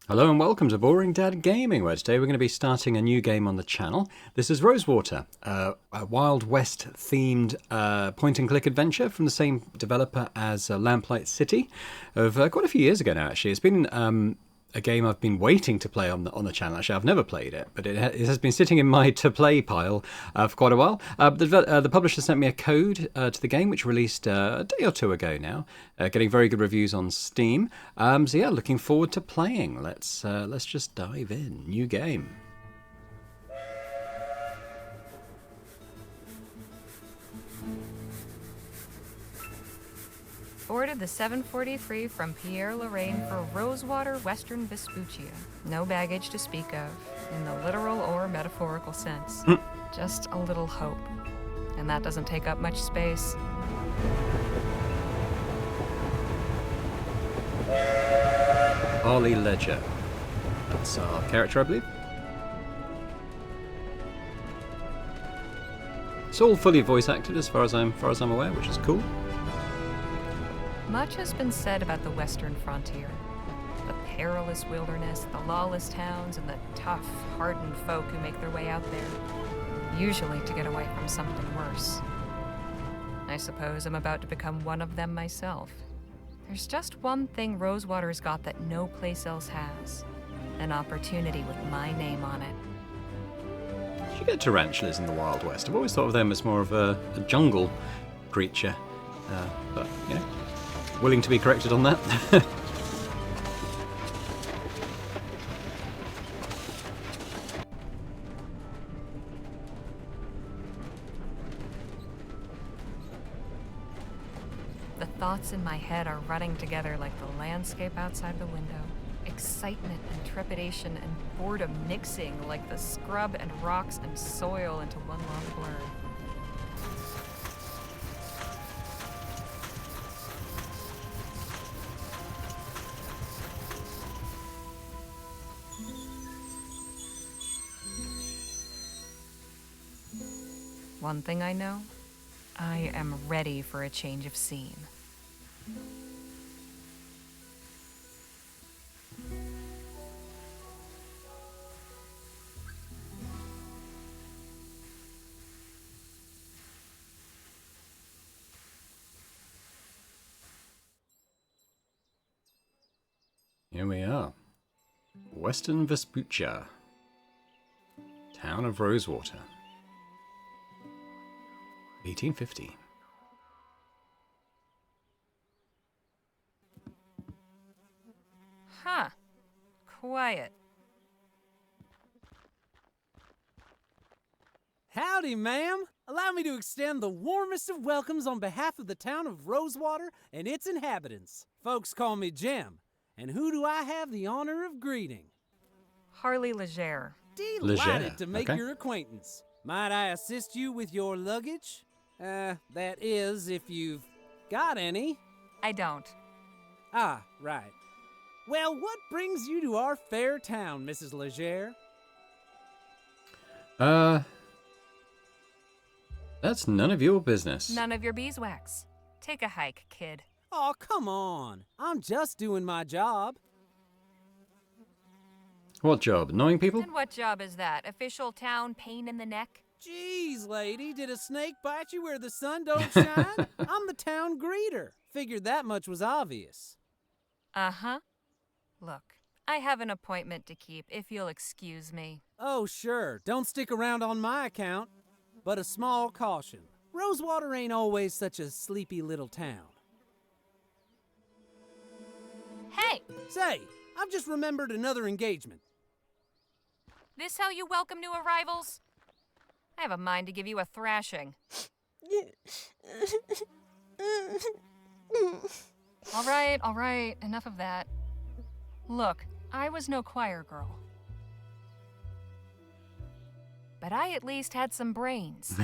Hello and welcome to Boring Dad Gaming, where today we're going to be starting a new game on the channel. This is Rosewater, a Wild West themed point-and-click adventure from the same developer as Lamplight City of quite a few years ago now, actually. It's been a game I've been waiting to play on the channel. Actually, I've never played it, but it has been sitting in my to-play pile for quite a while. The publisher sent me a code to the game, which released a day or two ago now, getting very good reviews on Steam. So yeah, looking forward to playing. Let's just dive in. New game. Boarded the 743 from Pierre Lorraine for Rosewater, Western Vespuccia. No baggage to speak of, in the literal or metaphorical sense. Just a little hope. And that doesn't take up much space. Harley Leger. That's our character, I believe. It's all fully voice acted as far as I'm aware, which is cool. Much has been said about the western frontier. The perilous wilderness, the lawless towns, and the tough, hardened folk who make their way out there. Usually to get away from something worse. I suppose I'm about to become one of them myself. There's just one thing Rosewater's got that no place else has. An opportunity with my name on it. You get tarantulas in the Wild West. I've always thought of them as more of a jungle creature. But, you know, willing to be corrected on that. The thoughts in my head are running together like the landscape outside the window. Excitement and trepidation and boredom mixing like the scrub and rocks and soil into one long blur. One thing I know, I am ready for a change of scene. Here we are. Western Vespuccia. Town of Rosewater. 1850. Huh. Quiet. Howdy, ma'am. Allow me to extend the warmest of welcomes on behalf of the town of Rosewater and its inhabitants. Folks call me Jim. And who do I have the honor of greeting? Harley Leger. Delighted to make okay. your acquaintance. Might I assist you with your luggage? That is, if you've got any. I don't. Ah, right. Well, what brings you to our fair town, Mrs. Leger? That's none of your business. None of your beeswax. Take a hike, kid. Oh, come on. I'm just doing my job. What job? Annoying people? And what job is that? Official town pain in the neck? Jeez, lady, did a snake bite you where the sun don't shine? I'm the town greeter. Figured that much was obvious. Uh-huh. Look, I have an appointment to keep, if you'll excuse me. Oh, sure. Don't stick around on my account. But a small caution. Rosewater ain't always such a sleepy little town. Hey! Say, I've just remembered another engagement. This how you welcome new arrivals? I have a mind to give you a thrashing. All right, enough of that. Look, I was no choir girl. But I at least had some brains.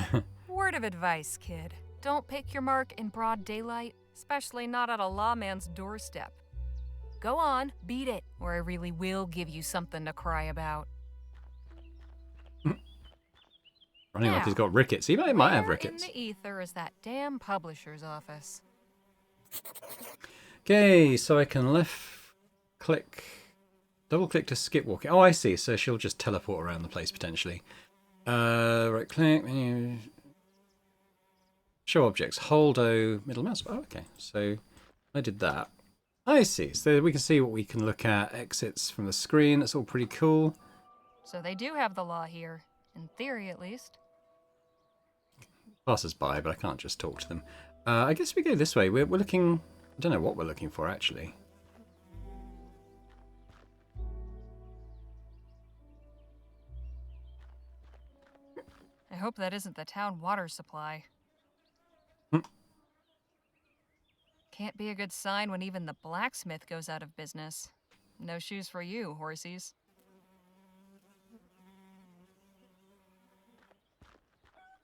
Word of advice, kid. Don't pick your mark in broad daylight, especially not at a lawman's doorstep. Go on, beat it, or I really will give you something to cry about. Running like he's got rickets. He might have Where rickets. in the ether is that damn publisher's office? Okay, so I can left click Double click to skip walking. Oh, I see. So she'll just teleport around the place potentially. Right click. Menu. Show objects. Hold O middle mouse. Oh, okay. So I did that. I see. So we can see what we can look at. Exits from the screen. That's all pretty cool. So they do have the law here, in theory at least. Passers by, but I can't just talk to them. I guess we go this way. We're looking... I don't know what we're looking for, actually. I hope that isn't the town water supply. Can't be a good sign when even the blacksmith goes out of business. No shoes for you, horsies.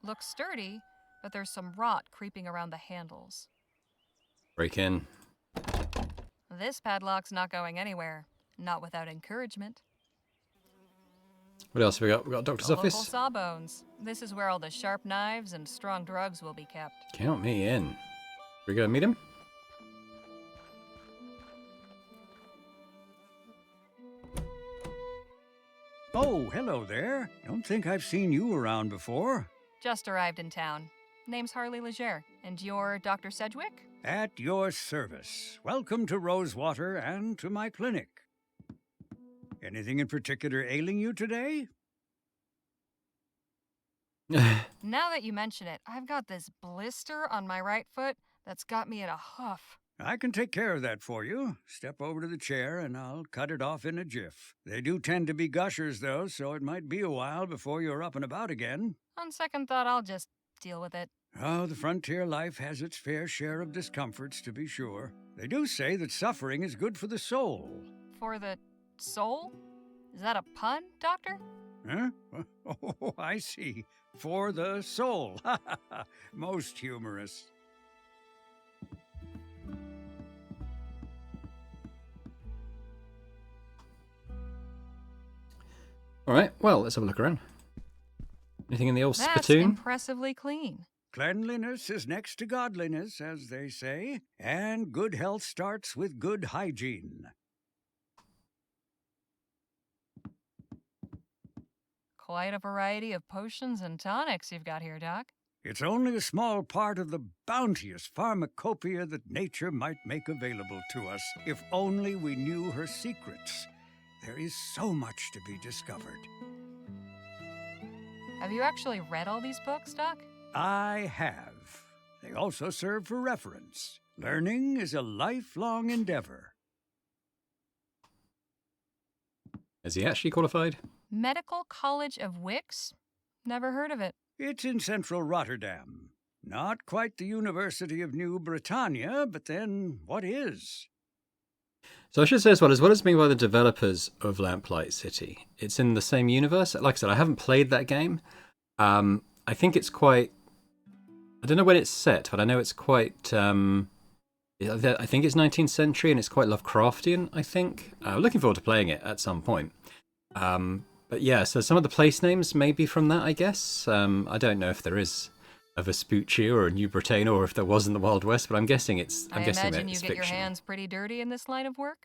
Looks sturdy, but there's some rot creeping around the handles. Break in. This padlock's not going anywhere. Not without encouragement. What else have we got? We got a doctor's The local office. sawbones. This is where all the sharp knives and strong drugs will be kept. Count me in. We go meet him? Oh, hello there. Don't think I've seen you around before. Just arrived in town. Name's Harley Leger. And you're Dr. Sedgwick? At your service. Welcome to Rosewater and to my clinic. Anything in particular ailing you today? Now that you mention it, I've got this blister on my right foot that's got me in a huff. I can take care of that for you. Step over to the chair and I'll cut it off in a jiff. They do tend to be gushers, though, so it might be a while before you're up and about again. On second thought, I'll just deal with it. Oh, the frontier life has its fair share of discomforts, to be sure. They do say that suffering is good for the soul. For the soul? Is that a pun, Doctor? Huh? Oh, I see. For the soul. Most humorous. All right, well, let's have a look around. Anything in the old That's spittoon? impressively clean. Cleanliness is next to godliness, as they say, and good health starts with good hygiene. Quite a variety of potions and tonics you've got here, Doc. It's only a small part of the bounteous pharmacopoeia that nature might make available to us, if only we knew her secrets. There is so much to be discovered. Have you actually read all these books, Doc? I have. They also serve for reference. Learning is a lifelong endeavor. Is he actually qualified? Medical College of Wicks? Never heard of it. It's in central Rotterdam. Not quite the University of New Britannia, but then what is? So I should say as well it's made by the developers of Lamplight City. It's in the same universe. Like I said, I haven't played that game. I think it's quite... I don't know when it's set, but I know it's quite... I think it's 19th century and it's quite Lovecraftian, I think. Looking forward to playing it at some point. But yeah, so some of the place names may be from that, I guess. I don't know if there is a Vespucci or a New Britannia or if there was in the Wild West, but I'm guessing it's I guessing imagine that it's you get your fictional. hands pretty dirty in this line of work?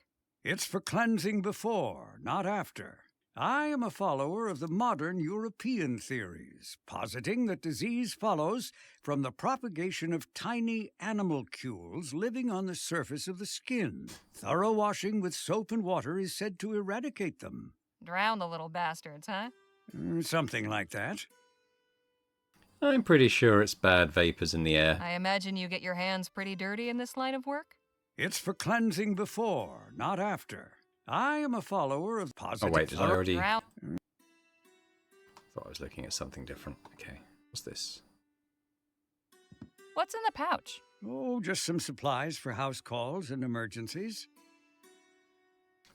It's for cleansing before, not after. I am a follower of the modern European theories, positing that disease follows from the propagation of tiny animalcules living on the surface of the skin. Thorough washing with soap and water is said to eradicate them. Drown the little bastards, huh? Something like that. I'm pretty sure it's bad vapors in the air. I imagine you get your hands pretty dirty in this line of work? It's for cleansing before, not after. I am a follower of positive... Oh wait, did I already... Drown. thought I was looking at something different. Okay, what's this? What's in the pouch? Oh, just some supplies for house calls and emergencies.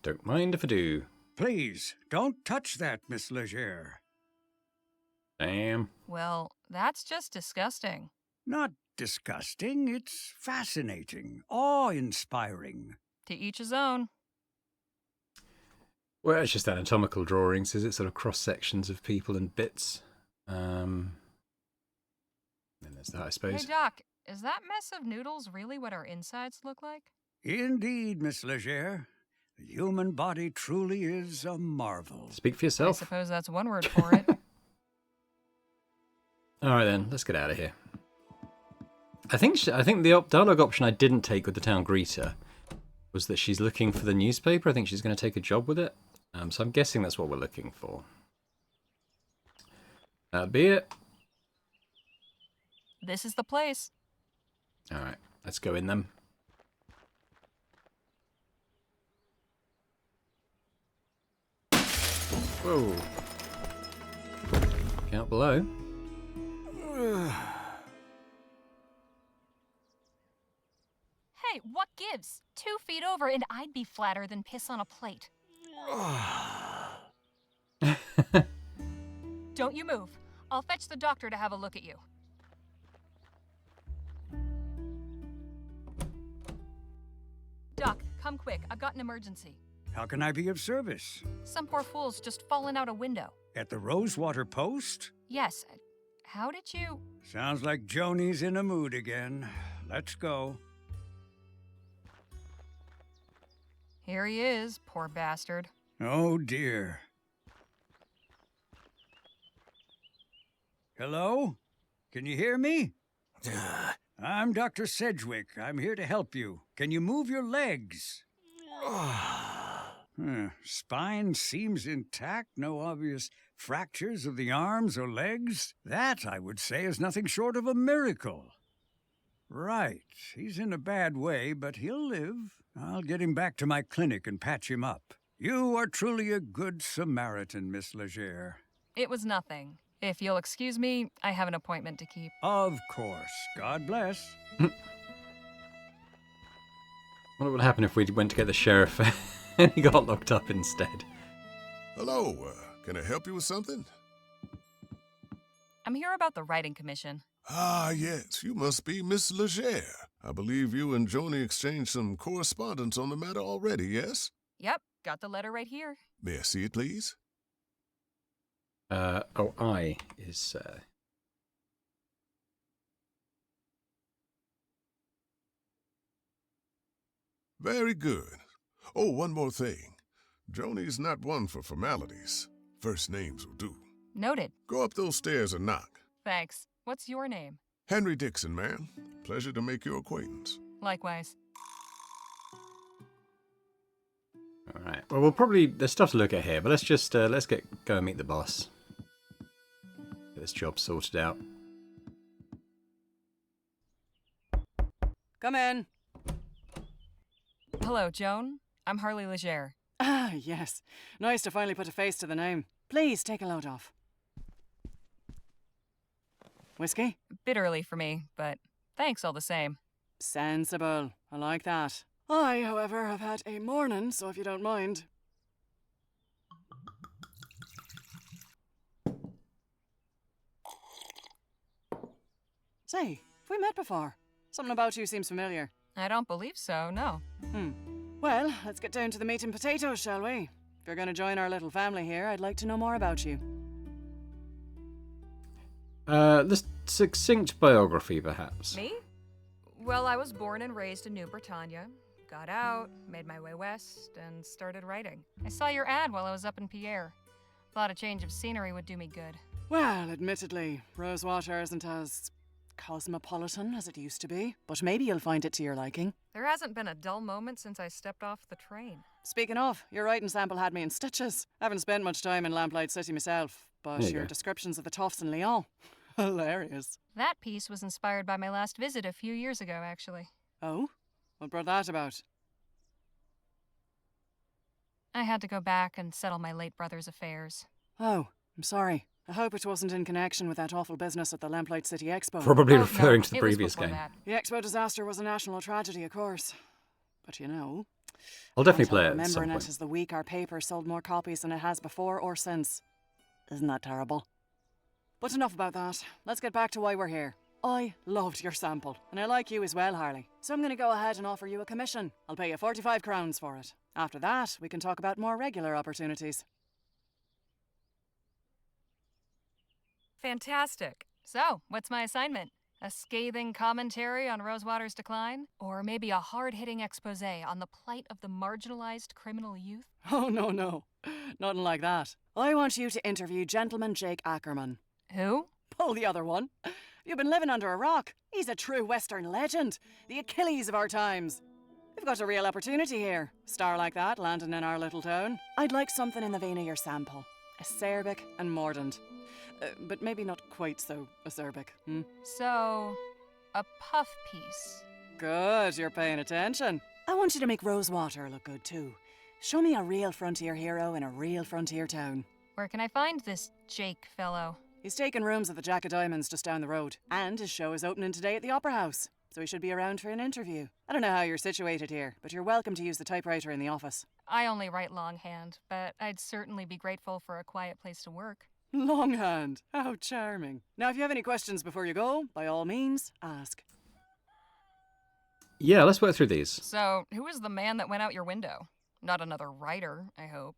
Don't mind if I do. Please, don't touch that, Miss Leger. Damn. Well, that's just disgusting. Not disgusting, it's fascinating, awe-inspiring. To each his own. Well, it's just anatomical drawings, is it? Sort of cross-sections of people and bits. Then there's that, I suppose. Hey, Doc, is that mess of noodles really what our insides look like? Indeed, Miss Leger. The human body truly is a marvel. Speak for I yourself. suppose that's one word for it. All right then, let's get out of here. I think the dialogue option I didn't take with the town greeter was that she's looking for the newspaper. I think she's going to take a job with it. So I'm guessing that's what we're looking for. Be it. This is the place. All right, let's go in them. Whoa. Look out below. Hey, what gives? 2 feet over and I'd be flatter than piss on a plate. Don't you move. I'll fetch the doctor to have a look at you. Doc, come quick. I've got an emergency. How can I be of service? Some poor fool's just fallen out a window. At the Rosewater Post? Yes. How did you... Sounds like Joni's in a mood again. Let's go. Here he is, poor bastard. Oh, dear. Hello? Can you hear me? I'm Dr. Sedgwick. I'm here to help you. Can you move your legs? Spine seems intact. No obvious fractures of the arms or legs. That, I would say, is nothing short of a miracle. Right. He's in a bad way, but he'll live. I'll get him back to my clinic and patch him up. You are truly a good Samaritan, Miss Leger. It was nothing. If you'll excuse me, I have an appointment to keep. Of course. God bless. What would happen if we went to get the sheriff and he got locked up instead? Hello, can I help you with something? I'm here about the writing commission. Ah, yes, you must be Miss Leger. I believe you and Joni exchanged some correspondence on the matter already, yes? Yep, got the letter right here. May I see it, please? I is... Very good. Oh, one more thing. Joni's not one for formalities. First names will do. Noted. Go up those stairs and knock. Thanks. What's your name? Henry Dixon, ma'am. Pleasure to make your acquaintance. Likewise. All right. Well, there's stuff to look at here, but let's just go and meet the boss. Get this job sorted out. Come in. Hello, Joan. I'm Harley Leger. Ah, yes. Nice to finally put a face to the name. Please, take a load off. Whiskey? Bit early for me, but thanks all the same. Sensible. I like that. I, however, have had a morning, so if you don't mind. Say, have we met before? Something about you seems familiar. I don't believe so, no. Well, let's get down to the meat and potatoes, shall we? If you're going to join our little family here, I'd like to know more about you. The succinct biography, perhaps. Me? Well, I was born and raised in New Britannia. Got out, made my way west, and started writing. I saw your ad while I was up in Pierre. Thought a change of scenery would do me good. Well, admittedly, Rosewater isn't as cosmopolitan as it used to be, but maybe you'll find it to your liking. There hasn't been a dull moment since I stepped off the train. Speaking of, your writing sample had me in stitches. I haven't spent much time in Lamplight City myself, but There you your go. descriptions of the toffs in Lyon, hilarious. That piece was inspired by my last visit a few years ago, actually. Oh? What brought that about? I had to go back and settle my late brother's affairs. Oh, I'm sorry. I hope it wasn't in connection with that awful business at the Lamplight City Expo. Probably Oh, referring no, to the it was previous before game. that. The Expo disaster was a national tragedy, of course. But you know, I'll definitely can't play help it at some remembering point. it as the week our paper sold more copies than it has before or since. Isn't that terrible? But enough about that. Let's get back to why we're here. I loved your sample, and I like you as well, Harley. So I'm going to go ahead and offer you a commission. I'll pay you 45 crowns for it. After that, we can talk about more regular opportunities. Fantastic. So, what's my assignment? A scathing commentary on Rosewater's decline? Or maybe a hard-hitting expose on the plight of the marginalized criminal youth? Oh, no. Nothing like that. I want you to interview Gentleman Jake Ackerman. Who? Pull the other one. You've been living under a rock. He's a true Western legend. The Achilles of our times. We've got a real opportunity here. A star like that landing in our little town. I'd like something in the vein of your sample. Acerbic and mordant. But maybe not quite so acerbic. So, a puff piece. Good, you're paying attention. I want you to make Rosewater look good too. Show me a real frontier hero in a real frontier town. Where can I find this Jake fellow? He's taking rooms at the Jack of Diamonds just down the road. And his show is opening today at the Opera House. So he should be around for an interview. I don't know how you're situated here, but you're welcome to use the typewriter in the office. I only write longhand, but I'd certainly be grateful for a quiet place to work. Longhand. How charming. Now, if you have any questions before you go, by all means, ask. Yeah, let's work through these. So, who is the man that went out your window? Not another writer, I hope.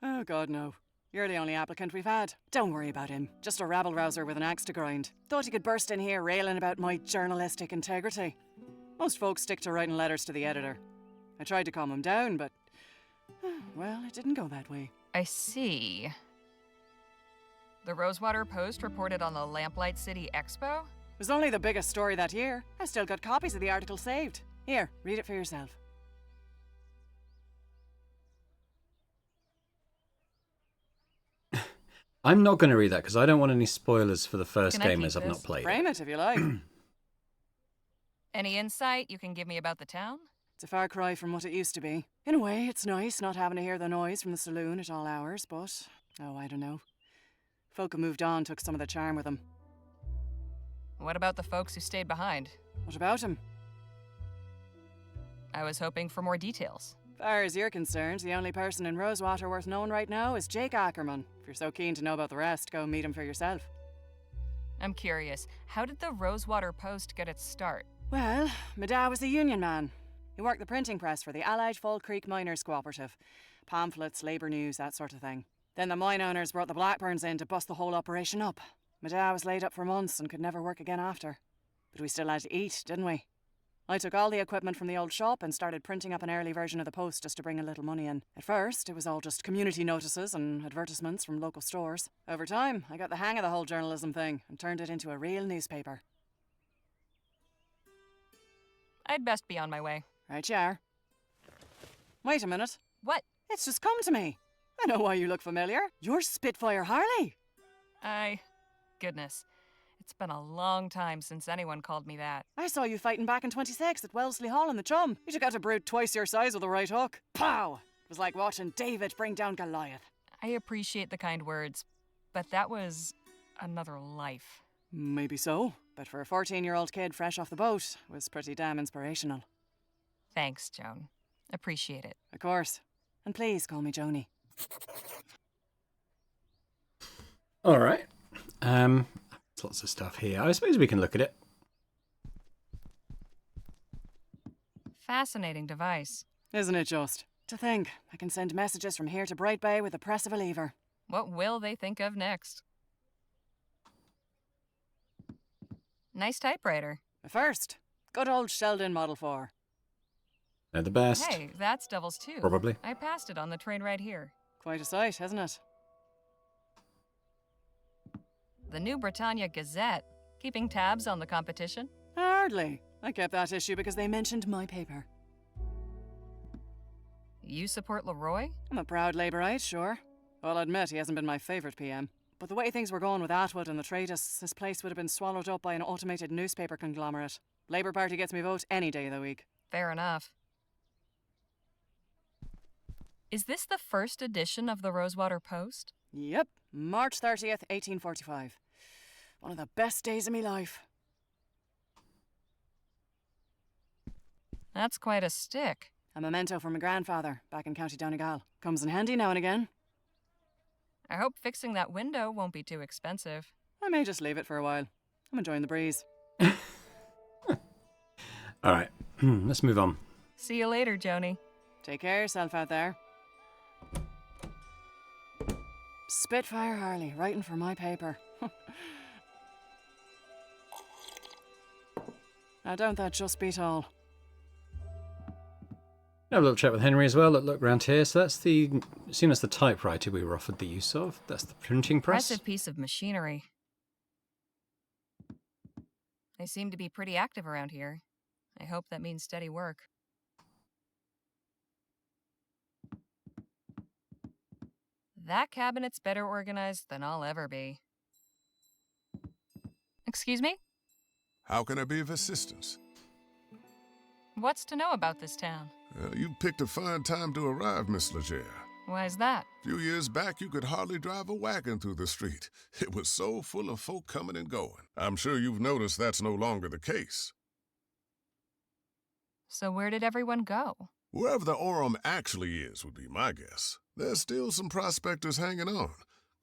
Oh, God, no. You're the only applicant we've had. Don't worry about him. Just a rabble-rouser with an axe to grind. Thought he could burst in here railing about my journalistic integrity. Most folks stick to writing letters to the editor. I tried to calm him down, but... well, it didn't go that way. I see. The Rosewater Post reported on the Lamplight City Expo? It was only the biggest story that year. I've still got copies of the article saved. Here, read it for yourself. I'm not going to read that because I don't want any spoilers for the first Can I game keep as I've this? not played. Frame it if you like. Any insight you can give me about the town? It's a far cry from what it used to be. In a way, it's nice not having to hear the noise from the saloon at all hours, but... oh, I don't know. Folk who moved on took some of the charm with them. What about the folks who stayed behind? What about him? I was hoping for more details. Far as you're concerned, the only person in Rosewater worth knowing right now is Jake Ackerman. If you're so keen to know about the rest, go meet him for yourself. I'm curious, how did the Rosewater Post get its start? Well, my dad was a union man. He worked the printing press for the Allied Fall Creek Miners Cooperative. Pamphlets, labour news, that sort of thing. Then the mine owners brought the Blackburns in to bust the whole operation up. My dad was laid up for months and could never work again after. But we still had to eat, didn't we? I took all the equipment from the old shop and started printing up an early version of the Post just to bring a little money in. At first, it was all just community notices and advertisements from local stores. Over time, I got the hang of the whole journalism thing and turned it into a real newspaper. I'd best be on my way. Right you are. Wait a minute. What? It's just come to me. I know why you look familiar. You're Spitfire Harley. Goodness. It's been a long time since anyone called me that. I saw you fighting back in 26 at Wellesley Hall in the Chum. You took out a brute twice your size with a right hook. Pow! It was like watching David bring down Goliath. I appreciate the kind words, but that was another life. Maybe so, but for a 14-year-old kid fresh off the boat, it was pretty damn inspirational. Thanks, Joan. Appreciate it. Of course. And please call me Joni. All right. There's lots of stuff here. I suppose we can look at it. Fascinating device. Isn't it just? To think, I can send messages from here to Bright Bay with the press of a lever. What will they think of next? Nice typewriter. The first. Good old Sheldon Model 4. They're the best. Hey, that's Devil's too. Probably. I passed it on the train right here. Quite a sight, isn't it? The New Britannia Gazette. Keeping tabs on the competition? Hardly. I kept that issue because they mentioned my paper. You support Leroy? I'm a proud Labourite, sure. I'll admit he hasn't been my favourite PM. But the way things were going with Atwood and the Traitus, this place would have been swallowed up by an automated newspaper conglomerate. Labour Party gets me vote any day of the week. Fair enough. Is this the first edition of the Rosewater Post? Yep, March 30th, 1845. One of the best days of me life. That's quite a stick. A memento from my grandfather, back in County Donegal. Comes in handy now and again. I hope fixing that window won't be too expensive. I may just leave it for a while. I'm enjoying the breeze. All right. Let's move on. See you later, Joni. Take care of yourself out there. Spitfire Harley, writing for my paper. Now don't that just beat all? Have a little chat with Henry as well. Look around here. So that's assume that's the typewriter we were offered the use of. That's the printing press. Impressive piece of machinery. They seem to be pretty active around here. I hope that means steady work. That cabinet's better organized than I'll ever be. Excuse me? How can I be of assistance? What's to know about this town? You picked a fine time to arrive, Miss Leger. Why's that? A few years back, you could hardly drive a wagon through the street. It was so full of folk coming and going. I'm sure you've noticed that's no longer the case. So where did everyone go? Wherever the Orem actually is would be my guess. There's still some prospectors hanging on,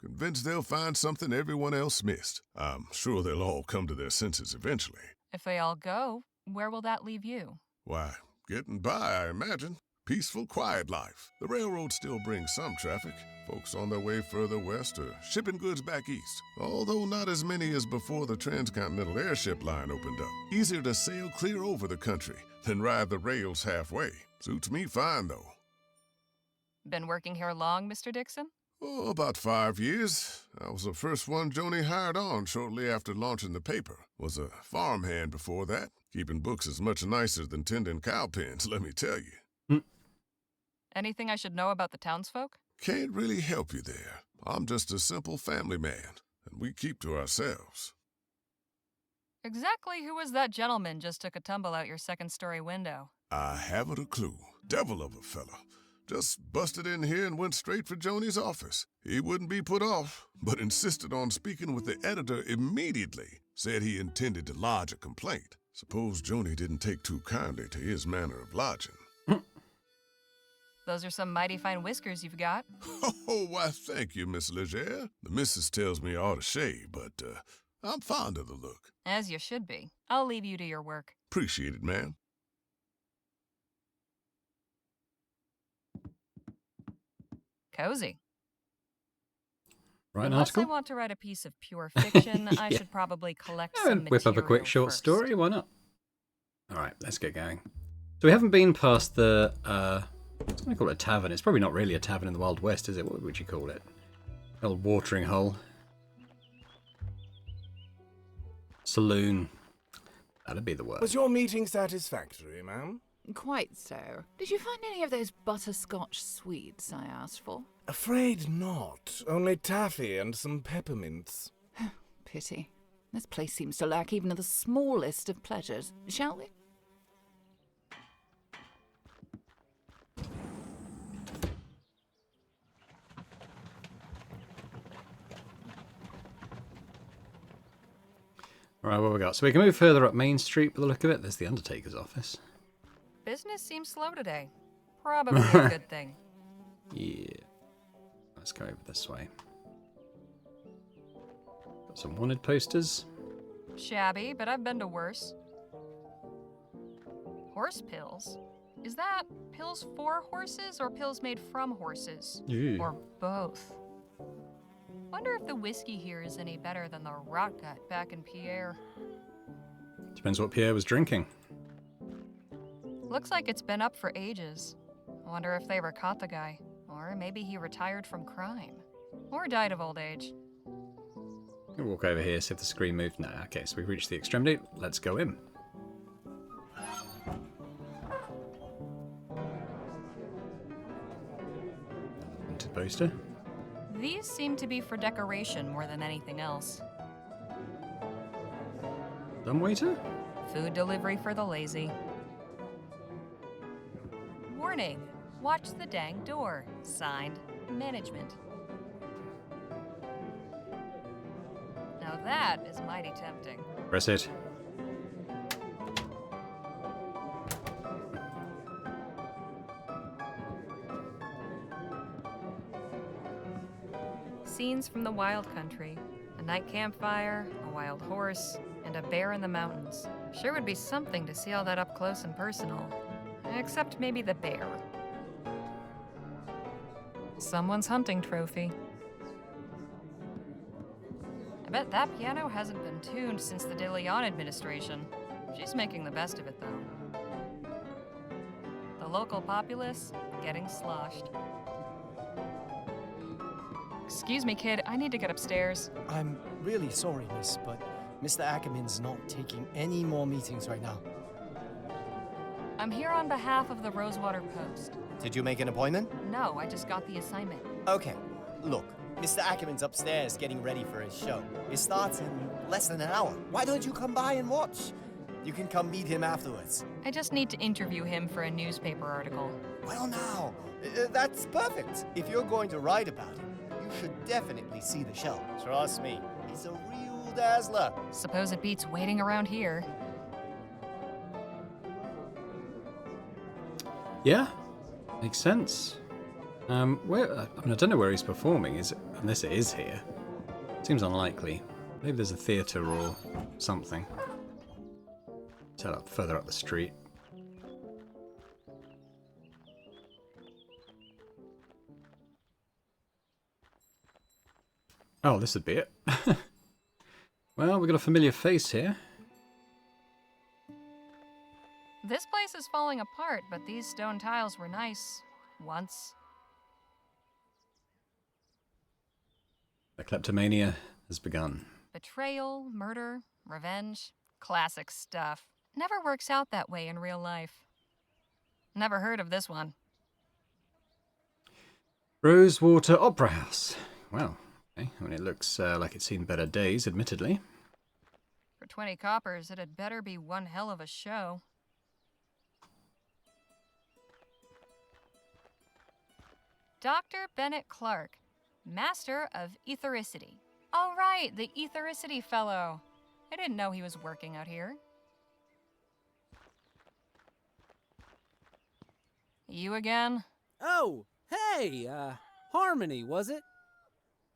convinced they'll find something everyone else missed. I'm sure they'll all come to their senses eventually. If they all go, where will that leave you? Why, getting by, I imagine. Peaceful, quiet life. The railroad still brings some traffic. Folks on their way further west or shipping goods back east. Although not as many as before the transcontinental airship line opened up. Easier to sail clear over the country than ride the rails halfway. Suits me fine, though. Been working here long, Mr. Dixon? Oh, about 5 years. I was the first one Joni hired on shortly after launching the paper. Was a farmhand before that. Keeping books is much nicer than tending cow pens, let me tell you. Anything I should know about the townsfolk? Can't really help you there. I'm just a simple family man, and we keep to ourselves. Exactly who was that gentleman just took a tumble out your second-story window? I haven't a clue. Devil of a fella. Just busted in here and went straight for Joni's office. He wouldn't be put off, but insisted on speaking with the editor immediately. Said he intended to lodge a complaint. Suppose Joni didn't take too kindly to his manner of lodging. Those are some mighty fine whiskers you've got. Oh, why, thank you, Miss Leger. The missus tells me I ought to shave, but I'm fond of the look. As you should be. I'll leave you to your work. Appreciate it, ma'am. Cozy. Right, an Unless article. I want to write a piece of pure fiction, I should probably collect some And whip up a quick material short first. story. Why not? All right, let's get going. So we haven't been past the. What's going to call it a tavern? It's probably not really a tavern in the Wild West, is it? What would you call it? An old watering hole. Saloon. That'd be the word. Was your meeting satisfactory, ma'am? Quite so. Did you find any of those butterscotch sweets I asked for? Afraid not. Only taffy and some peppermints. Pity. This place seems to lack even the smallest of pleasures. Shall we? All right, what we got? So we can move further up Main Street by the look of it. There's the Undertaker's office. Business seems slow today. Probably a good thing. Yeah. Let's go over this way. Got some wanted posters. Shabby, but I've been to worse. Horse pills? Is that pills for horses or pills made from horses? Ew. Or both? Wonder if the whiskey here is any better than the rot gut back in Pierre. Depends what Pierre was drinking. Looks like it's been up for ages. Wonder if they ever caught the guy. Or maybe he retired from crime. Or died of old age. We'll walk over here, see if the screen moved. No, okay, so we've reached the extremity. Let's go in. Wanted poster. These seem to be for decoration more than anything else. Dumbwaiter? Food delivery for the lazy. Warning, watch the dang door. Signed, management. Now that is mighty tempting. Press it. Scenes from the wild country. A night campfire, a wild horse, and a bear in the mountains. Sure would be something to see all that up close and personal. Except maybe the bear. Someone's hunting trophy. I bet that piano hasn't been tuned since the De Leon administration. She's making the best of it, though. The local populace getting sloshed. Excuse me, kid. I need to get upstairs. I'm really sorry, miss, but Mr. Ackerman's not taking any more meetings right now. I'm here on behalf of the Rosewater Post. Did you make an appointment? No, I just got the assignment. Okay, look, Mr. Ackerman's upstairs getting ready for his show. It starts in less than an hour. Why don't you come by and watch? You can come meet him afterwards. I just need to interview him for a newspaper article. Well, now, that's perfect. If you're going to write about him, you should definitely see the show. Trust me, he's a real dazzler. Suppose it beats waiting around here. Yeah, makes sense. I don't know where he's performing, unless it is here. Seems unlikely. Maybe there's a theatre or something. Set up further up the street. Oh, this would be it. Well, we've got a familiar face here. This place is falling apart, but these stone tiles were nice once. The kleptomania has begun. Betrayal, murder, revenge. Classic stuff. Never works out that way in real life. Never heard of this one. Rosewater Opera House. Well, okay. I mean, it looks like it's seen better days, admittedly. For 20 coppers, it had better be one hell of a show. Dr. Bennett Clark, Master of Ethericity. Oh, right, the Ethericity fellow. I didn't know he was working out here. You again? Oh, hey, Harmony, was it?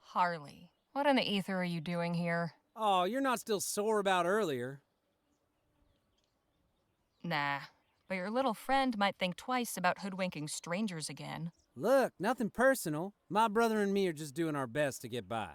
Harley. What in the ether are you doing here? Oh, you're not still sore about earlier. Nah, but your little friend might think twice about hoodwinking strangers again. Look, nothing personal. My brother and me are just doing our best to get by.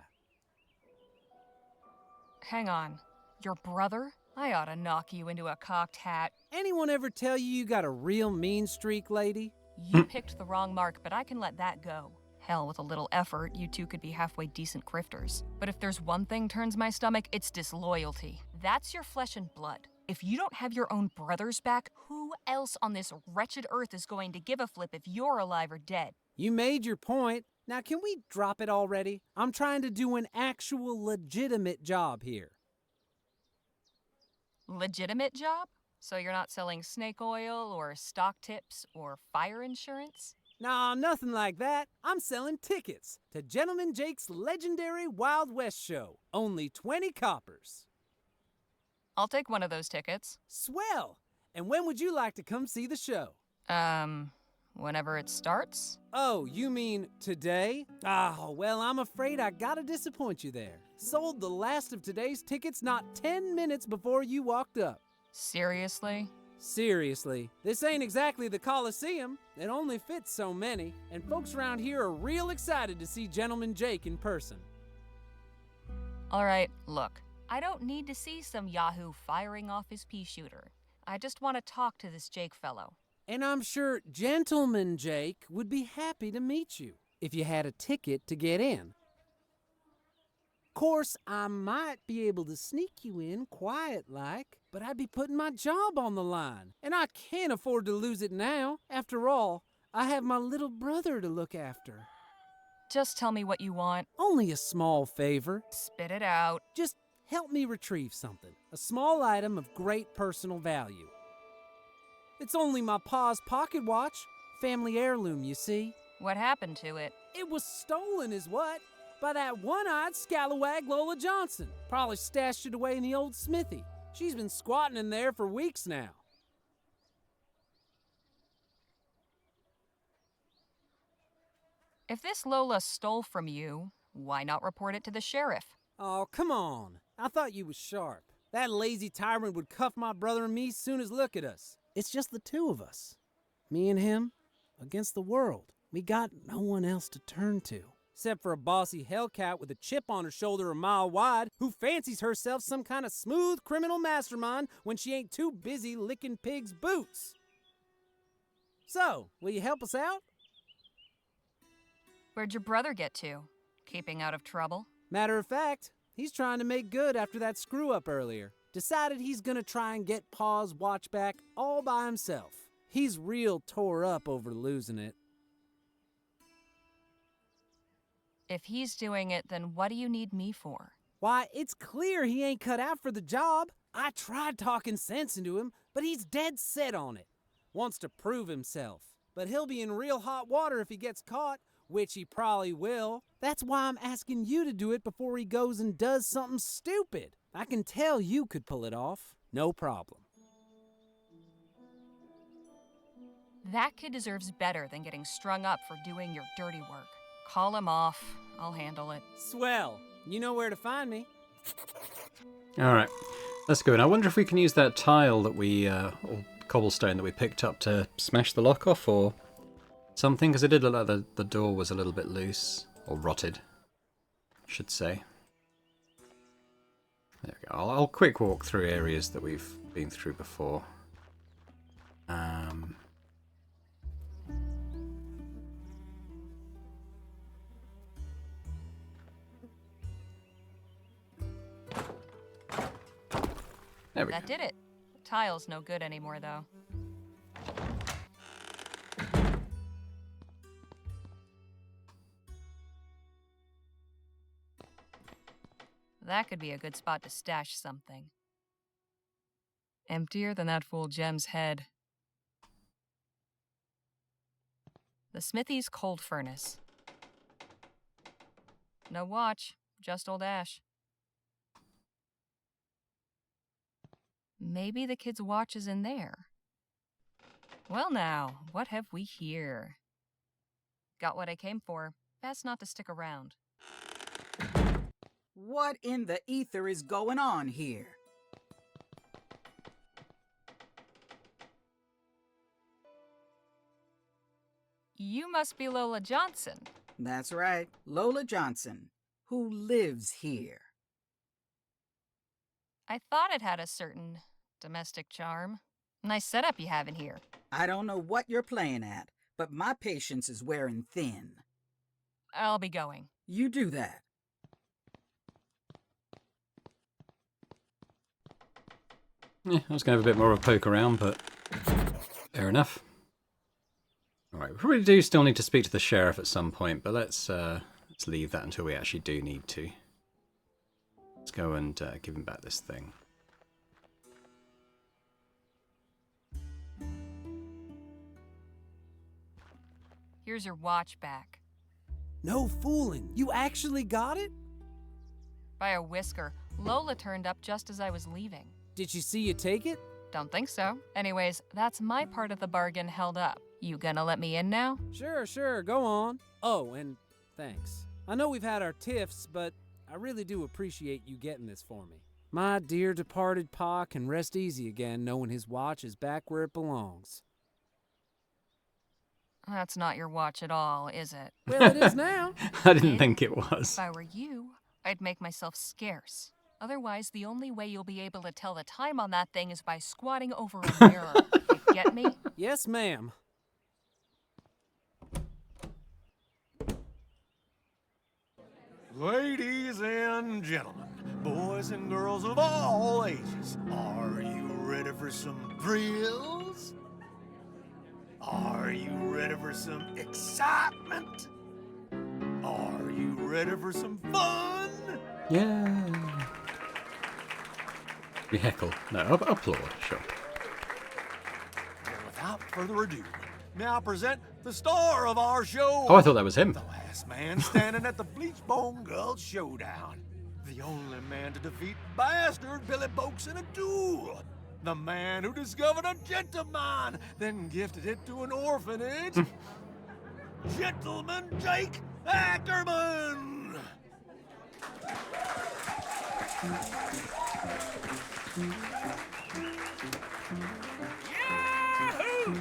Hang on. Your brother? I ought to knock you into a cocked hat. Anyone ever tell you got a real mean streak, lady? You picked the wrong mark, but I can let that go. Hell, with a little effort, you two could be halfway decent grifters. But if there's one thing turns my stomach, it's disloyalty. That's your flesh and blood. If you don't have your own brothers back, who else on this wretched earth is going to give a flip if you're alive or dead? You made your point. Now can we drop it already? I'm trying to do an actual legitimate job here. Legitimate job? So you're not selling snake oil or stock tips or fire insurance? Nah, nothing like that. I'm selling tickets to Gentleman Jake's legendary Wild West show. Only 20 coppers. I'll take one of those tickets. Swell! And when would you like to come see the show? Whenever it starts? Oh, you mean today? Oh, well, I'm afraid I gotta disappoint you there. Sold the last of today's tickets not 10 minutes before you walked up. Seriously? Seriously, this ain't exactly the Coliseum. It only fits so many, and folks around here are real excited to see Gentleman Jake in person. All right, look. I don't need to see some yahoo firing off his pea shooter. I just want to talk to this Jake fellow. And I'm sure Gentleman Jake would be happy to meet you if you had a ticket to get in. Course, I might be able to sneak you in quiet-like, but I'd be putting my job on the line, and I can't afford to lose it now. After all, I have my little brother to look after. Just tell me what you want. Only a small favor. Spit it out. Just help me retrieve something. A small item of great personal value. It's only my pa's pocket watch. Family heirloom, you see. What happened to it? It was stolen is what? By that one-eyed scalawag Lola Johnson. Probably stashed it away in the old smithy. She's been squatting in there for weeks now. If this Lola stole from you, why not report it to the sheriff? Oh, come on. I thought you was sharp. That lazy tyrant would cuff my brother and me soon as look at us. It's just the two of us. Me and him against the world. We got no one else to turn to. Except for a bossy hellcat with a chip on her shoulder a mile wide who fancies herself some kind of smooth criminal mastermind when she ain't too busy licking pigs' boots. So, will you help us out? Where'd your brother get to? Keeping out of trouble? Matter of fact, he's trying to make good after that screw-up earlier. Decided he's gonna try and get Pa's watch back all by himself. He's real tore up over losing it. If he's doing it, then what do you need me for? Why, it's clear he ain't cut out for the job. I tried talking sense into him, but he's dead set on it. Wants to prove himself. But he'll be in real hot water if he gets caught, which he probably will. That's why I'm asking you to do it before he goes and does something stupid. I can tell you could pull it off. No problem. That kid deserves better than getting strung up for doing your dirty work. Call him off. I'll handle it. Swell. You know where to find me. All right, let's go. And I wonder if we can use that tile that or cobblestone that we picked up to smash the lock off or something, because it did look like the door was a little bit loose, or rotted, I should say. There we go. I'll quick walk through areas that we've been through before. There we go. That did it. Tile's no good anymore, though. That could be a good spot to stash something. Emptier than that fool Jem's head. The Smithy's cold furnace. No watch, just old ash. Maybe the kid's watch is in there. Well now, what have we here? Got what I came for. Best not to stick around. What in the ether is going on here? You must be Lola Johnson. That's right, Lola Johnson, who lives here. I thought it had a certain domestic charm. Nice setup you have in here. I don't know what you're playing at, but my patience is wearing thin. I'll be going. You do that. Yeah, I was going to have a bit more of a poke around, but fair enough. Alright, we probably do still need to speak to the sheriff at some point, but let's leave that until we actually do need to. Let's go and give him back this thing. Here's your watch back. No fooling. You actually got it? By a whisker, Lola turned up just as I was leaving. Did she see you take it? Don't think so. Anyways, that's my part of the bargain held up. You gonna let me in now? Sure, go on. Oh, and thanks. I know we've had our tiffs, but I really do appreciate you getting this for me. My dear departed Pa can rest easy again knowing his watch is back where it belongs. That's not your watch at all, is it? Well, it is now. I didn't think it was. If I were you, I'd make myself scarce. Otherwise, the only way you'll be able to tell the time on that thing is by squatting over a mirror. You get me? Yes, ma'am. Ladies and gentlemen, boys and girls of all ages, are you ready for some thrills? Are you ready for some excitement? Are you ready for some fun? Yeah. We heckle. No, applaud, sure. Well, without further ado, now I present the star of our show. Oh, I thought that was him. The last man standing at the Bleachbone Gulch Showdown. The only man to defeat bastard Billy Boakes in a duel. The man who discovered a gentleman, then gifted it to an orphanage. Gentleman Jake Ackerman! Yahoo!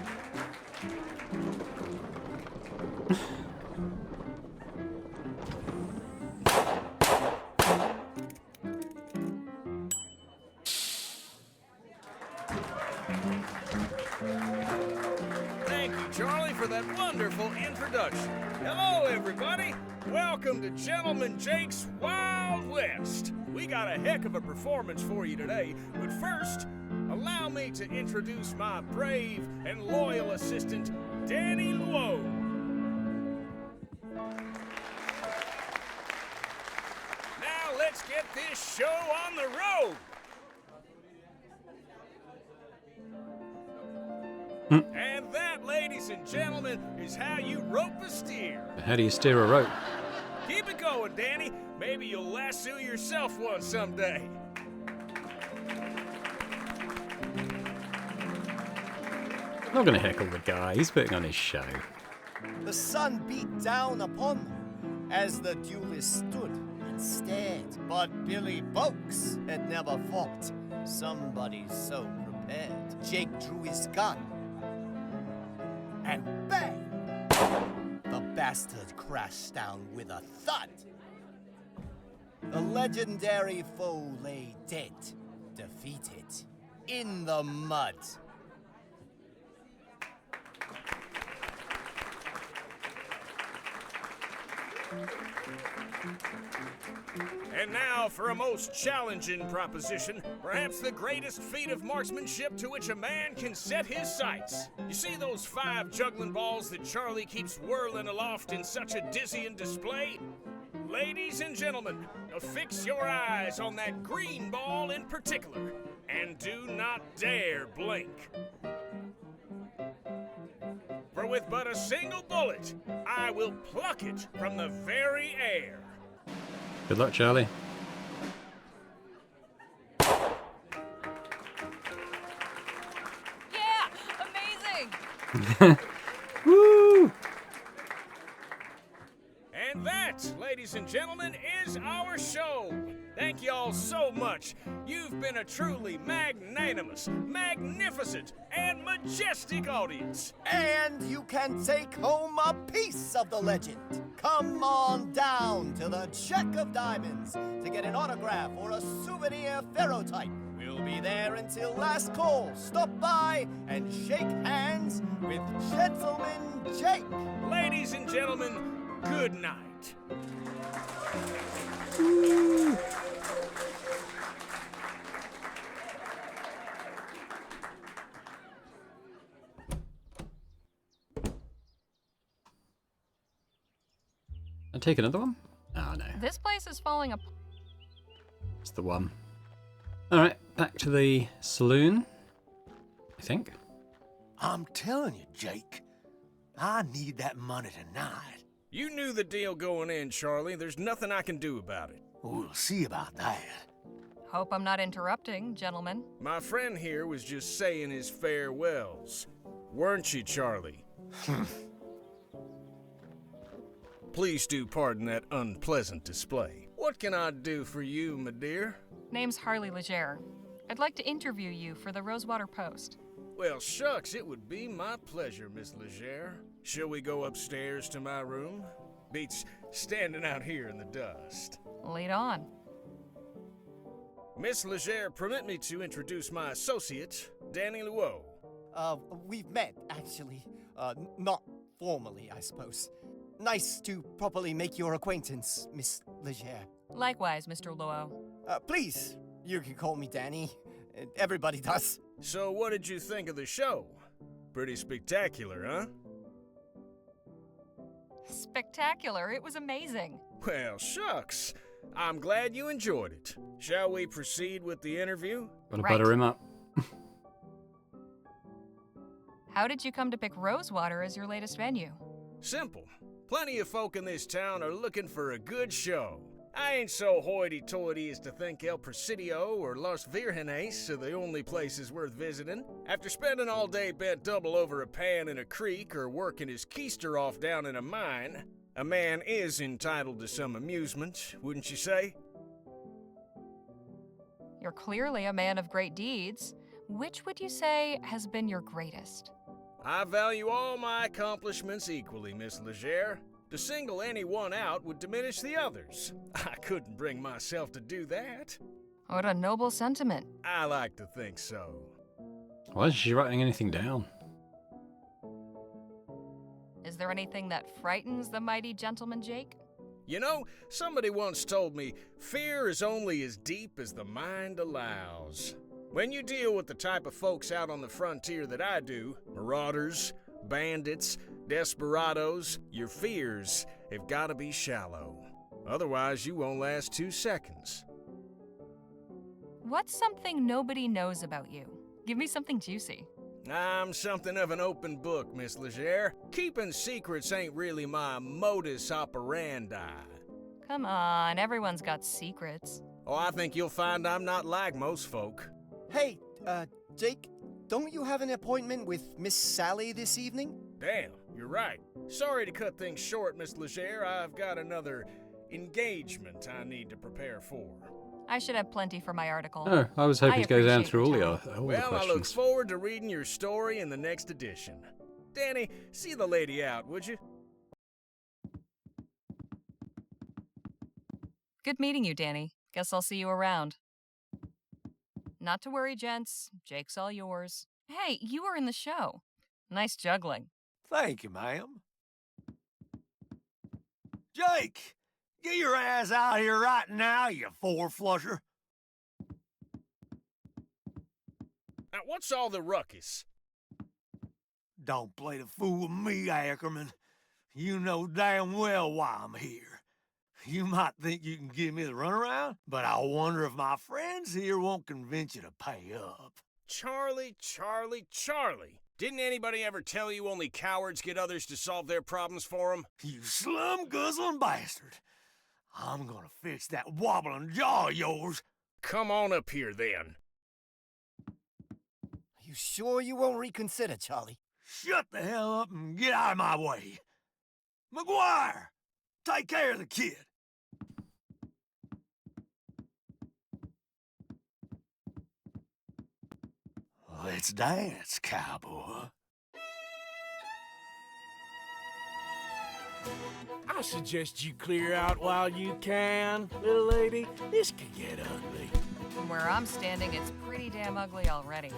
that wonderful introduction. Hello, everybody. Welcome to Gentleman Jake's Wild West. We got a heck of a performance for you today, but first, allow me to introduce my brave and loyal assistant, Danny Luo. Now let's get this show on the road. And that, ladies and gentlemen, is how you rope a steer. How do you steer a rope? Keep it going, Danny. Maybe you'll lasso yourself one someday. I'm not going to heckle the guy. He's putting on his show. The sun beat down upon them as the duelists stood and stared. But Billy Boakes had never fought. Somebody so prepared. Jake drew his gun. And bang! The bastard crashed down with a thud. The legendary foe lay dead, defeated, in the mud. And now for a most challenging proposition, perhaps the greatest feat of marksmanship to which a man can set his sights. You see those 5 juggling balls that Charlie keeps whirling aloft in such a dizzying display? Ladies and gentlemen, affix your eyes on that green ball in particular, and do not dare blink. For with but a single bullet, I will pluck it from the very air. Good luck, Charlie. Yeah! Amazing! Woo! And that, ladies and gentlemen, is our show. Thank y'all so much. You've been a truly magnanimous, magnificent, and majestic audience. And you can take home a piece of the legend. Come on down to the Check of Diamonds to get an autograph or a souvenir ferrotype. We'll be there until last call. Stop by and shake hands with Gentleman Jake. Ladies and gentlemen, good night. I'll take another one. Oh, no. This place is falling apart. It's the one. Alright, back to the saloon, I think. I'm telling you, Jake, I need that money tonight. You knew the deal going in, Charlie. There's nothing I can do about it. We'll see about that. Hope I'm not interrupting, gentlemen. My friend here was just saying his farewells. Weren't you, Charlie? Please do pardon that unpleasant display. What can I do for you, my dear? Name's Harley Leger. I'd like to interview you for the Rosewater Post. Well, shucks, it would be my pleasure, Miss Leger. Shall we go upstairs to my room? Beats standing out here in the dust. Lead on. Miss Leger, permit me to introduce my associate, Danny Luo. We've met, actually. Not formally, I suppose. Nice to properly make your acquaintance, Miss Leger. Likewise, Mr. Luo. Please, you can call me Danny. Everybody does. So what did you think of the show? Pretty spectacular, huh? Spectacular. It was amazing. Well, shucks. I'm glad you enjoyed it. Shall we proceed with the interview? Gotta butter him up. How did you come to pick Rosewater as your latest venue? Simple. Plenty of folk in this town are looking for a good show. I ain't so hoity-toity as to think El Presidio or Los Virgenes are the only places worth visiting. After spending all day bent double over a pan in a creek or working his keister off down in a mine, a man is entitled to some amusement, wouldn't you say? You're clearly a man of great deeds. Which would you say has been your greatest? I value all my accomplishments equally, Miss Leger. To single any one out would diminish the others. I couldn't bring myself to do that. What a noble sentiment. I like to think so. Why isn't she writing anything down? Is there anything that frightens the mighty Gentleman Jake? You know, somebody once told me, fear is only as deep as the mind allows. When you deal with the type of folks out on the frontier that I do, marauders, bandits, desperados, your fears have got to be shallow. Otherwise, you won't last 2 seconds. What's something nobody knows about you? Give me something juicy. I'm something of an open book, Miss Leger. Keeping secrets ain't really my modus operandi. Come on, everyone's got secrets. Oh, I think you'll find I'm not like most folk. Hey, Jake, don't you have an appointment with Miss Sally this evening? Damn, you're right. Sorry to cut things short, Miss Leger. I've got another engagement I need to prepare for. I should have plenty for my article. Oh, I was hoping to go down through all the Well, I look questions. forward to reading your story in the next edition. Danny, see the lady out, would you? Good meeting you, Danny. Guess I'll see you around. Not to worry, gents. Jake's all yours. Hey, you were in the show. Nice juggling. Thank you, ma'am. Jake, get your ass out here right now, you four-flusher. Now, what's all the ruckus? Don't play the fool with me, Ackerman. You know damn well why I'm here. You might think you can give me the runaround, but I wonder if my friends here won't convince you to pay up. Charlie, Charlie, Charlie. Didn't anybody ever tell you only cowards get others to solve their problems for them? You slum-guzzling bastard. I'm gonna fix that wobbling jaw of yours. Come on up here, then. Are you sure you won't reconsider, Charlie? Shut the hell up and get out of my way. McGuire, take care of the kid. Let's dance, cowboy. I suggest you clear out while you can, little lady. This can get ugly. From where I'm standing, it's pretty damn ugly already.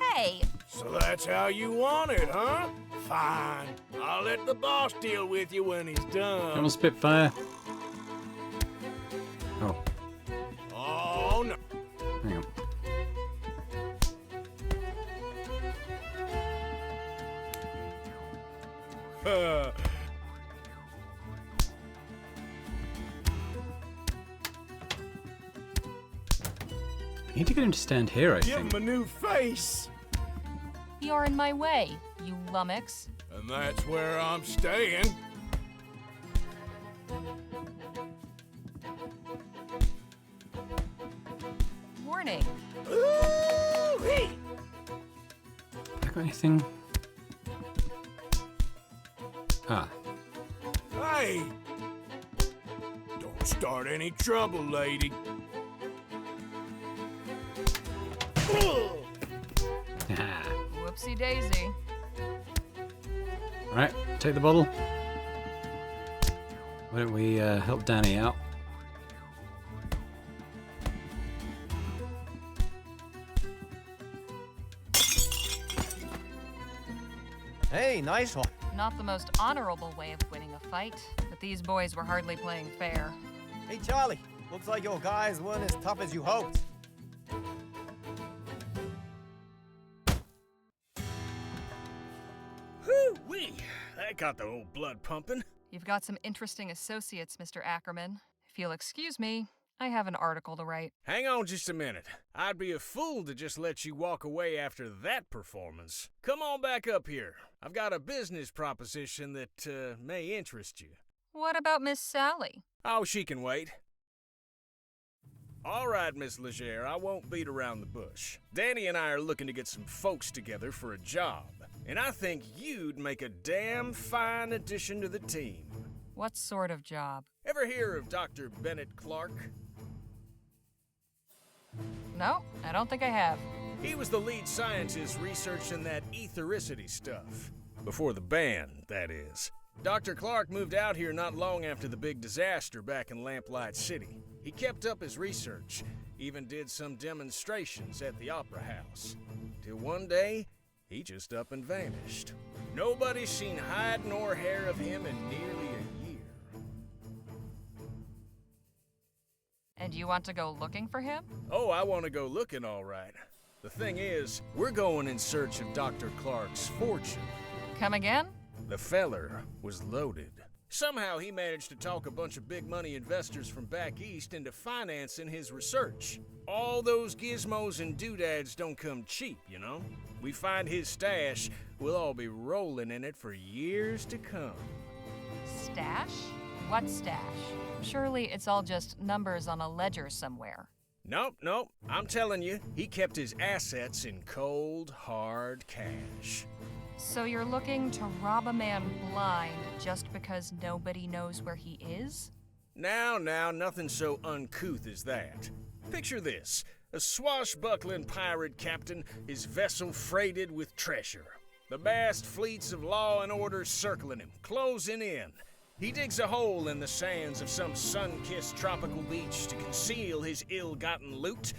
Hey! So that's how you want it, huh? Fine. I'll let the boss deal with you when he's done. Come on, Spitfire. Oh, Oh, no. hang on. I need to get him to stand here, I Give think. him a new face. You're in my way, you lummox. And that's where I'm staying. Warning. Ooh-wee. Have I got anything? Ah, Hey! Don't start any trouble, lady. Whoopsie daisy. Alright, take the bottle. Why don't we help Danny out? Hey, nice one. Not the most honorable way of winning a fight, but these boys were hardly playing fair. Hey, Charlie. Looks like your guys weren't as tough as you hoped. Whoo-wee! That got the old blood pumping. You've got some interesting associates, Mr. Ackerman. If you'll excuse me, I have an article to write. Hang on just a minute. I'd be a fool to just let you walk away after that performance. Come on back up here. I've got a business proposition that may interest you. What about Miss Sally? Oh, she can wait. All right, Miss Leger, I won't beat around the bush. Danny and I are looking to get some folks together for a job, and I think you'd make a damn fine addition to the team. What sort of job? Ever hear of Dr. Bennett Clark? No, I don't think I have. He was the lead scientist researching that ethericity stuff. Before the ban, that is. Dr. Clark moved out here not long after the big disaster back in Lamplight City. He kept up his research, even did some demonstrations at the Opera House. Till one day, he just up and vanished. Nobody's seen hide nor hair of him in nearly a year. And you want to go looking for him? Oh, I want to go looking all right. The thing is, we're going in search of Dr. Clark's fortune. Come again? The feller was loaded. Somehow he managed to talk a bunch of big money investors from back east into financing his research. All those gizmos and doodads don't come cheap, you know? We find his stash, we'll all be rolling in it for years to come. Stash? What stash? Surely it's all just numbers on a ledger somewhere. Nope. I'm telling you, he kept his assets in cold, hard cash. So you're looking to rob a man blind just because nobody knows where he is? Now, nothing so uncouth as that. Picture this, a swashbuckling pirate captain, his vessel freighted with treasure. The vast fleets of law and order circling him, closing in. He digs a hole in the sands of some sun-kissed tropical beach to conceal his ill-gotten loot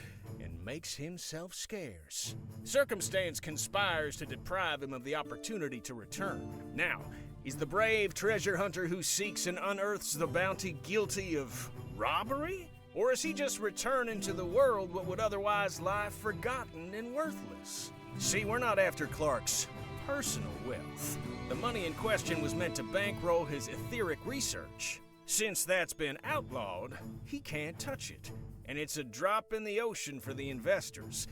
and makes himself scarce. Circumstance conspires to deprive him of the opportunity to return. Now, is the brave treasure hunter who seeks and unearths the bounty guilty of robbery? Or is he just returning to the world what would otherwise lie forgotten and worthless? See, we're not after Clark's personal wealth. The money in question was meant to bankroll his etheric research. Since that's been outlawed, he can't touch it. And it's a drop in the ocean for the investors.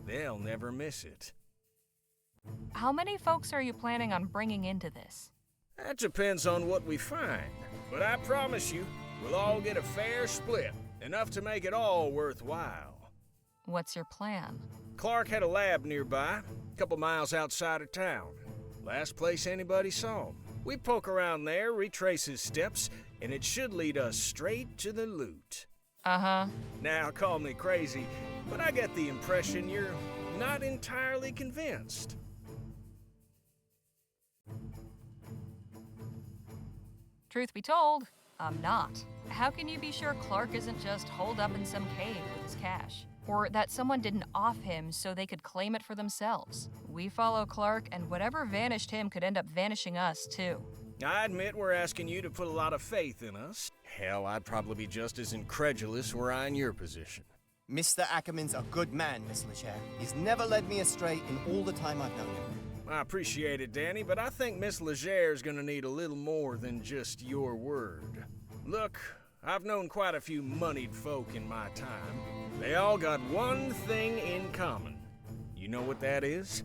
They'll never miss it. How many folks are you planning on bringing into this? That depends on what we find. But I promise you, we'll all get a fair split. Enough to make it all worthwhile. What's your plan? Clark had a lab nearby, a couple miles outside of town. Last place anybody saw him. We poke around there, retrace his steps, and it should lead us straight to the loot. Uh-huh. Now, call me crazy, but I get the impression you're not entirely convinced. Truth be told, I'm not. How can you be sure Clark isn't just holed up in some cave with his cash? Or that someone didn't off him so they could claim it for themselves? We follow Clark, and whatever vanished him could end up vanishing us, too. I admit we're asking you to put a lot of faith in us. Hell, I'd probably be just as incredulous were I in your position. Mr. Ackerman's a good man, Miss Leger. He's never led me astray in all the time I've known him. I appreciate it, Danny, but I think Miss Leger's gonna need a little more than just your word. Look, I've known quite a few moneyed folk in my time. They all got one thing in common. You know what that is?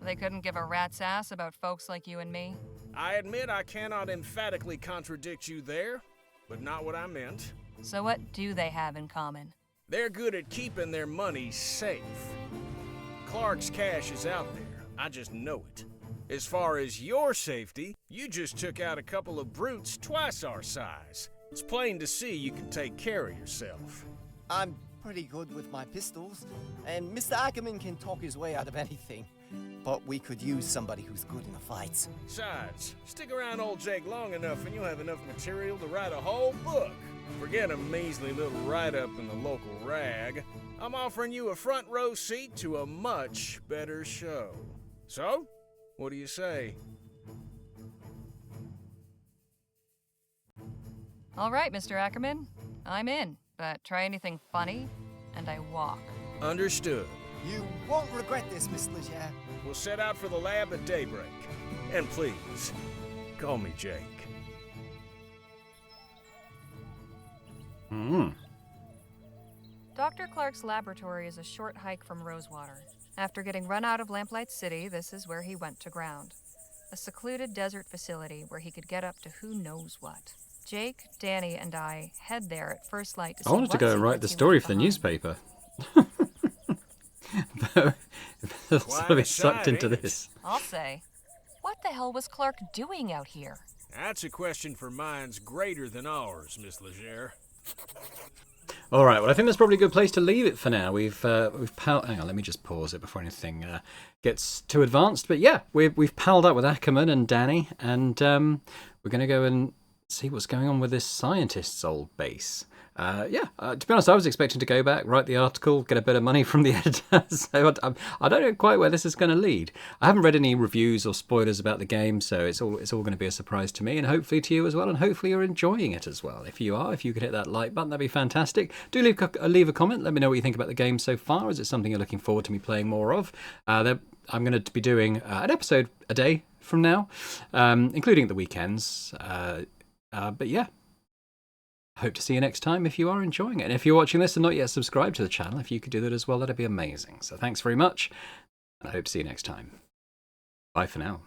They couldn't give a rat's ass about folks like you and me. I admit I cannot emphatically contradict you there, but not what I meant. So what do they have in common? They're good at keeping their money safe. Clark's cash is out there. I just know it. As far as your safety, you just took out a couple of brutes twice our size. It's plain to see you can take care of yourself. I'm pretty good with my pistols, and Mr. Ackerman can talk his way out of anything. But we could use somebody who's good in the fights. Besides, stick around old Jake long enough and you'll have enough material to write a whole book. Forget a measly little write-up in the local rag. I'm offering you a front row seat to a much better show. So, what do you say? All right, Mr. Ackerman. I'm in, but try anything funny, and I walk. Understood. You won't regret this, Miss Leger. We'll set out for the lab at daybreak. And please, call me Jake. Dr. Clark's laboratory is a short hike from Rosewater. After getting run out of Lamplight City, this is where he went to ground. A secluded desert facility where he could get up to who knows what. Jake, Danny, and I head there at first light to see I wanted to go and write the story for the newspaper. But sort of be sucked into this. I'll say. What the hell was Clark doing out here? That's a question for minds greater than ours, Miss Leger. All right, well, I think that's probably a good place to leave it for now. We've hang on, let me just pause it before anything gets too advanced. But yeah, we've palled up with Ackerman and Danny, and we're going to go and see what's going on with this scientist's old base. To be honest, I was expecting to go back, write the article, get a bit of money from the editor. So I don't know quite where this is going to lead. I haven't read any reviews or spoilers about the game, so it's all going to be a surprise to me, and hopefully to you as well. And hopefully you're enjoying it as well. If you are, if you could hit that like button, that'd be fantastic. Do leave a comment. Let me know what you think about the game so far. Is it something you're looking forward to me playing more of? I'm going to be doing an episode a day from now, including the weekends. But yeah. Hope to see you next time if you are enjoying it. And if you're watching this and not yet subscribed to the channel, if you could do that as well, that'd be amazing. So thanks very much, and I hope to see you next time. Bye for now.